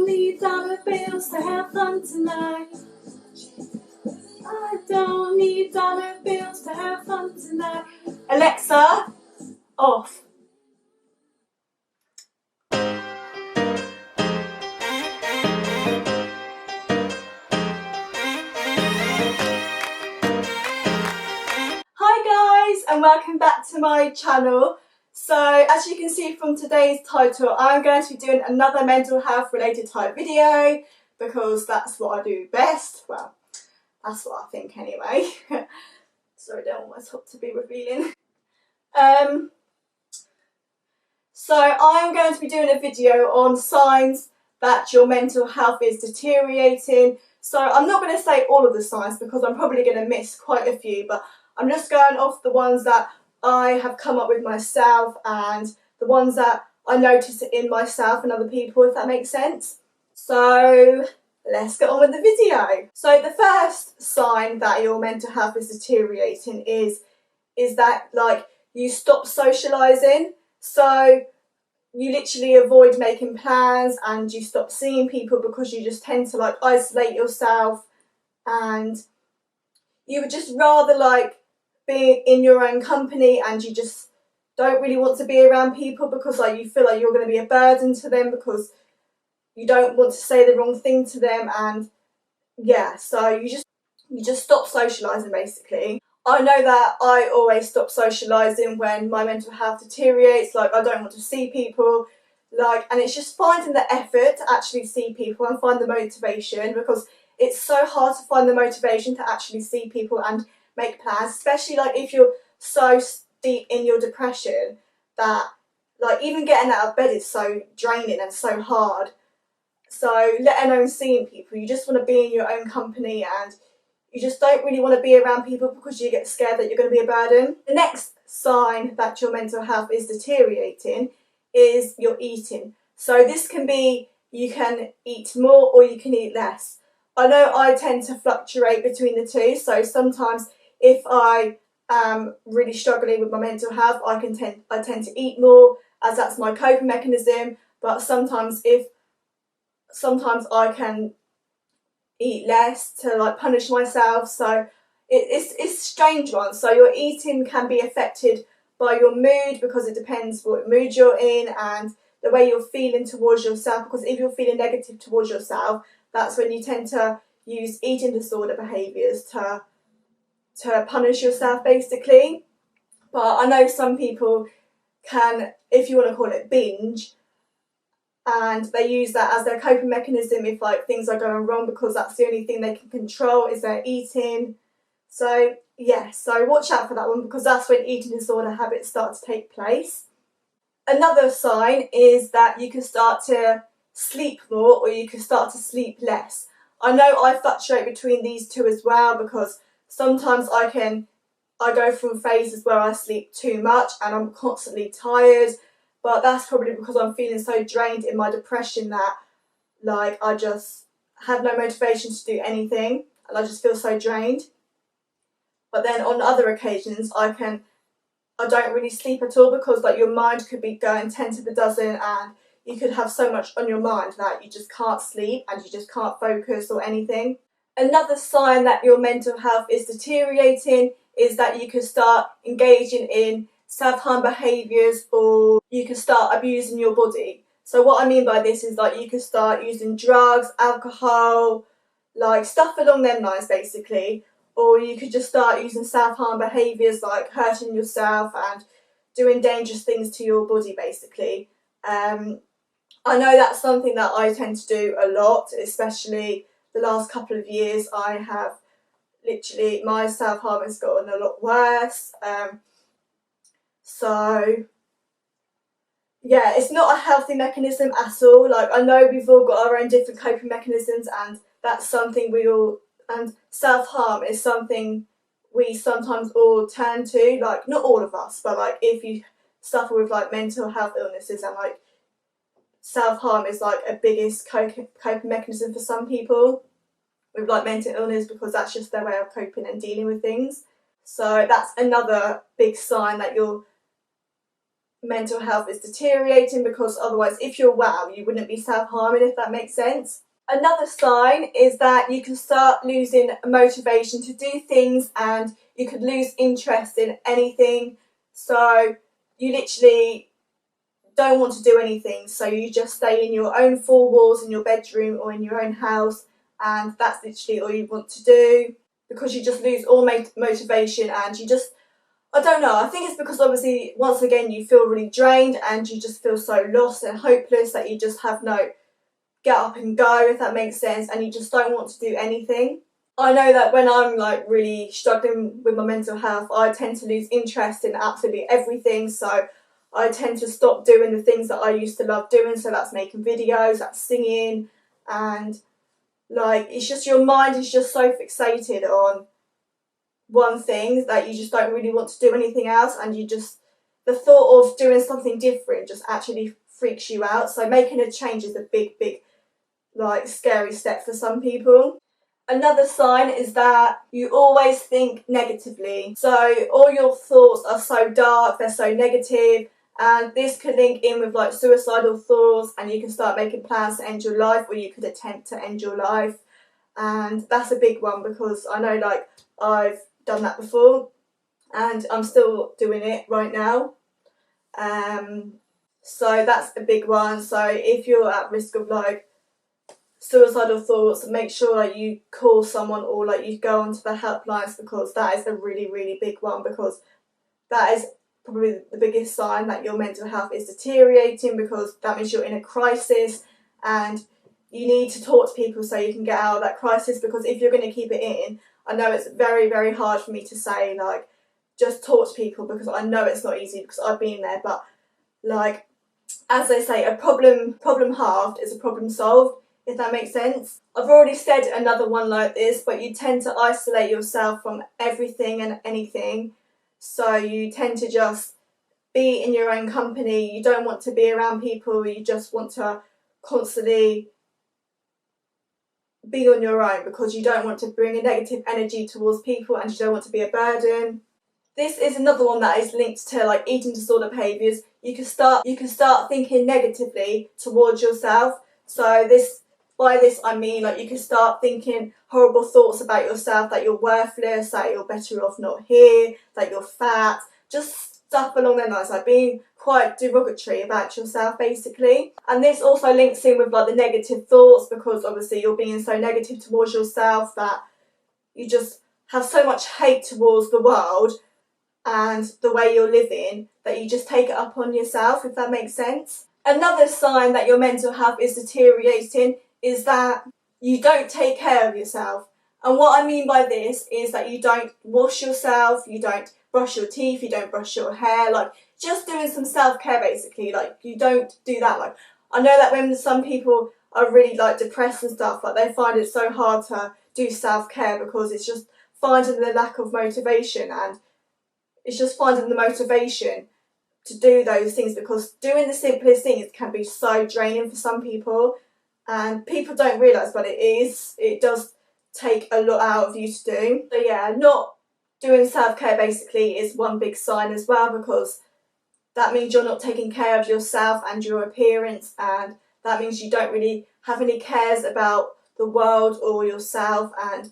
don't need dollar bills to have fun tonight. I don't need dollar bills to have fun tonight. Alexa, off. Hi guys, and welcome back to my channel. So as you can see from today's title, I'm going to be doing another mental health related type video because that's what I do best. Well, that's what I think anyway. Sorry, I don't want my top to be revealing. So I'm going to be doing a video on signs that your mental health is deteriorating. So I'm not going to say all of the signs because I'm probably going to miss quite a few, but I'm just going off the ones that I have come up with myself and the ones that I notice in myself and other people, if that makes sense. So let's get on with the video. So the first sign that your mental health is deteriorating is that like you stop socializing. So you literally avoid making plans and you stop seeing people because you just tend to like isolate yourself, and you would just rather like be in your own company, and you just don't really want to be around people because like you feel like you're going to be a burden to them because you don't want to say the wrong thing to them, and yeah, so you just stop socializing basically. I know that I always stop socialising when my mental health deteriorates, like I don't want to see people, and it's just finding the effort to actually see people and find the motivation, because it's so hard to find the motivation to actually see people and make plans, especially like if you're so deep in your depression that like even getting out of bed is so draining and so hard. So let alone seeing people, you just want to be in your own company and you just don't really want to be around people because you get scared that you're going to be a burden. The next sign that your mental health is deteriorating is your eating. So this can be you can eat more or you can eat less. I know I tend to fluctuate between the two. So sometimes if I am really struggling with my mental health, I tend to eat more as that's my coping mechanism. But sometimes I can eat less to like punish myself, so it's a strange one. So your eating can be affected by your mood because it depends what mood you're in and the way you're feeling towards yourself, because if you're feeling negative towards yourself, that's when you tend to use eating disorder behaviours to punish yourself basically. But I know some people can, if you want to call it, binge, and they use that as their coping mechanism if like things are going wrong, because that's the only thing they can control is their eating. So yeah, so watch out for that one because that's when eating disorder habits start to take place. Another sign is that you can start to sleep more or you can start to sleep less. I know I fluctuate between these two as well, because sometimes I go through phases where I sleep too much and I'm constantly tired. But that's probably because I'm feeling so drained in my depression that like I just have no motivation to do anything and I just feel so drained. But then on other occasions I don't really sleep at all, because like your mind could be going 10 to the dozen and you could have so much on your mind that you just can't sleep and you just can't focus or anything. Another sign that your mental health is deteriorating is that you can start engaging in self-harm behaviours, or you can start abusing your body. So what I mean by this is like you can start using drugs, alcohol, like stuff along them lines basically, or you could just start using self-harm behaviours like hurting yourself and doing dangerous things to your body basically. I know that's something that I tend to do a lot, especially the last couple of years. I have literally, my self-harm has gotten a lot worse. So yeah, it's not a healthy mechanism at all. Like I know we've all got our own different coping mechanisms, and that's something and self-harm is something we sometimes all turn to, like not all of us, but like if you suffer with like mental health illnesses, and like self-harm is like a biggest coping mechanism for some people with like mental illness, because that's just their way of coping and dealing with things. So that's another big sign that your mental health is deteriorating, because otherwise if you're well you wouldn't be self-harming, if that makes sense. Another sign is that you can start losing motivation to do things, and you could lose interest in anything. So you literally don't want to do anything, so you just stay in your own four walls in your bedroom or in your own house, and that's literally all you want to do, because you just lose all motivation, and you just, I don't know, I think it's because obviously once again you feel really drained and you just feel so lost and hopeless that you just have no get up and go, if that makes sense, and you just don't want to do anything. I know that when I'm like really struggling with my mental health, I tend to lose interest in absolutely everything, so I tend to stop doing the things that I used to love doing, so that's making videos, that's singing, and like it's just your mind is just so fixated on one thing that you just don't really want to do anything else, and you just, the thought of doing something different just actually freaks you out. So making a change is a big like scary step for some people. Another sign is that you always think negatively. So all your thoughts are so dark, they're so negative, and this could link in with like suicidal thoughts, and you can start making plans to end your life, or you could attempt to end your life. And that's a big one, because I know like I've done that before and I'm still doing it right now. So that's a big one. So if you're at risk of like suicidal thoughts, make sure like you call someone, or like you go onto the helplines, because that is a really big one, because that is probably the biggest sign that your mental health is deteriorating, because that means you're in a crisis and you need to talk to people so you can get out of that crisis. Because if you're going to keep it in, I know it's very hard for me to say like just talk to people, because I know it's not easy, because I've been there, but like as they say, a problem halved is a problem solved, if that makes sense. I've already said another one like this, but you tend to isolate yourself from everything and anything. So you tend to just be in your own company. You don't want to be around people. You just want to constantly be on your own, because you don't want to bring a negative energy towards people, and you don't want to be a burden. This is another one that is linked to like eating disorder behaviours. You can start thinking negatively towards yourself. So by this I mean like you can start thinking horrible thoughts about yourself, that you're worthless, that you're better off not here, that you're fat, just stuff along those lines, like being quite derogatory about yourself basically. And this also links in with like the negative thoughts, because obviously you're being so negative towards yourself that you just have so much hate towards the world and the way you're living that you just take it up on yourself, if that makes sense. Another sign that your mental health is deteriorating is that you don't take care of yourself. And what I mean by this is that you don't wash yourself, you don't brush your teeth, you don't brush your hair, like just doing some self-care basically. Like you don't do that. Like I know that when some people are really like depressed and stuff, like they find it so hard to do self-care, because it's just finding the lack of motivation, and it's just finding the motivation to do those things, because doing the simplest things can be so draining for some people, and people don't realise, but it does take a lot out of you to do. So yeah, not doing self-care basically is one big sign as well, because that means you're not taking care of yourself and your appearance, and that means you don't really have any cares about the world or yourself. And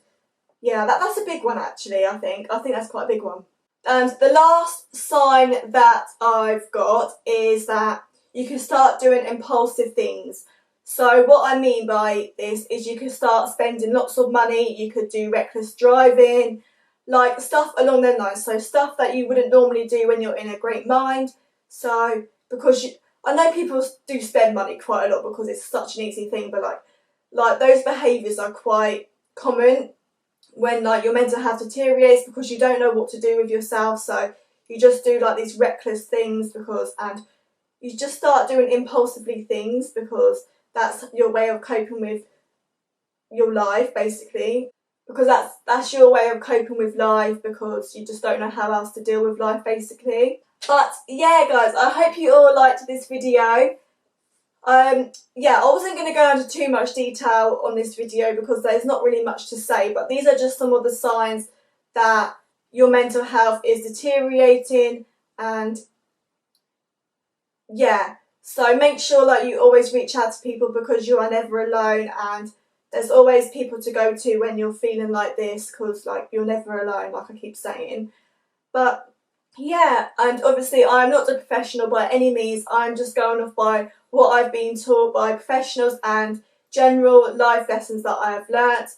yeah, that's a big one actually. I think that's quite a big one. And the last sign that I've got is that you can start doing impulsive things. So what I mean by this is you can start spending lots of money, you could do reckless driving, like stuff along those lines. So stuff that you wouldn't normally do when you're in a great mind. So because I know people do spend money quite a lot because it's such an easy thing, but like those behaviours are quite common when like your mental health deteriorates, because you don't know what to do with yourself, so you just do like these reckless things, and you just start doing impulsively things, because that's your way of coping with your life basically, because that's your way of coping with life, because you just don't know how else to deal with life basically. But yeah guys, I hope you all liked this video. Yeah, I wasn't going to go into too much detail on this video because there's not really much to say, but these are just some of the signs that your mental health is deteriorating. And yeah, so make sure that you always reach out to people, because you are never alone, and there's always people to go to when you're feeling like this, because like you're never alone, like I keep saying. But yeah, and obviously I'm not a professional by any means. I'm just going off by what I've been taught by professionals and general life lessons that I have learnt.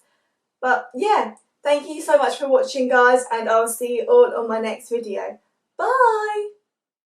But yeah, thank you so much for watching, guys, and I'll see you all on my next video. Bye!